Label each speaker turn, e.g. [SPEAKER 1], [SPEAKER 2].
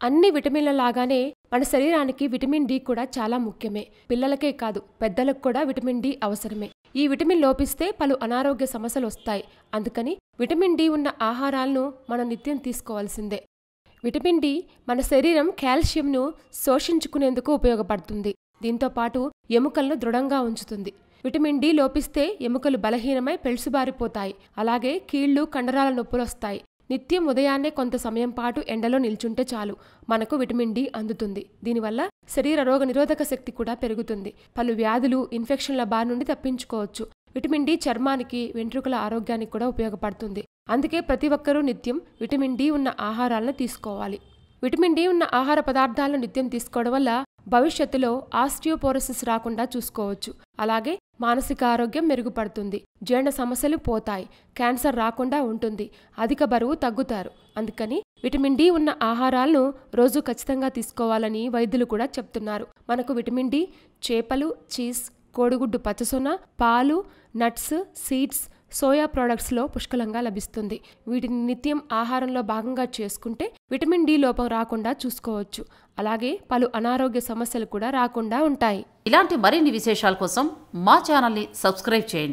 [SPEAKER 1] అన్ని విటమిన్ల లాగానే మన శరీరానికి విటమిన్ డి కూడా చాలా ముఖ్యమే. పిల్లలకే కాదు పెద్దలకు కూడా విటమిన్ డి అవసరమే. ఈ విటమిన్ లోపిస్తే పలు అనారోగ్య సమస్యలు వస్తాయి. అందుకని విటమిన్ డి ఉన్న ఆహారాలను మనం నిత్యం తీసుకోవాల్సిందే. విటమిన్ డి మన శరీరం కాల్షియంను శోషించుకునేందుకు ఉపయోగపడుతుంది. దీంతో పాటు ఎముకలను దృఢంగా ఉంచుతుంది. విటమిన్ డి లోపిస్తే ఎముకలు బలహీనమై పెళుసుబారిపోతాయి. అలాగే కీళ్లు కండరాల నొప్పులొస్తాయి. నిత్యం ఉదయాన్నే కొంత సమయం పాటు ఎండలో నిల్చుంటే చాలు మనకు విటమిన్ డి అందుతుంది. దీనివల్ల శరీర రోగ నిరోధక శక్తి కూడా పెరుగుతుంది. పలు వ్యాధులు, ఇన్ఫెక్షన్ల బారి నుండి తప్పించుకోవచ్చు. విటమిన్ డి చర్మానికి, వెంట్రుకల ఆరోగ్యానికి కూడా ఉపయోగపడుతుంది. అందుకే ప్రతి ఒక్కరూ నిత్యం విటమిన్ డి ఉన్న ఆహారాలను తీసుకోవాలి. విటమిన్ డి ఉన్న ఆహార పదార్థాలను నిత్యం తీసుకోవడం వల్ల భవిష్యత్తులో ఆస్టియోపోరోసిస్ రాకుండా చూసుకోవచ్చు. అలాగే మానసిక ఆరోగ్యం మెరుగుపడుతుంది. జీర్ణ సమస్యలు పోతాయి. క్యాన్సర్ రాకుండా ఉంటుంది. అధిక బరువు తగ్గుతారు. అందుకని విటమిన్ డి ఉన్న ఆహారాలను రోజు ఖచ్చితంగా తీసుకోవాలని వైద్యులు కూడా చెప్తున్నారు. మనకు విటమిన్ డి చేపలు, చీజ్, కోడిగుడ్డు పచ్చసొన, పాలు, నట్స్, సీడ్స్, సోయా ప్రోడక్ట్స్లో పుష్కలంగా లభిస్తుంది. వీటిని నిత్యం ఆహారంలో భాగంగా చేసుకుంటే విటమిన్ డి లోపం రాకుండా చూసుకోవచ్చు. అలాగే పలు అనారోగ్య సమస్యలు కూడా రాకుండా ఉంటాయి.
[SPEAKER 2] ఇలాంటి మరిన్ని విశేషాల కోసం మా ఛానల్ని సబ్స్క్రైబ్ చేయండి.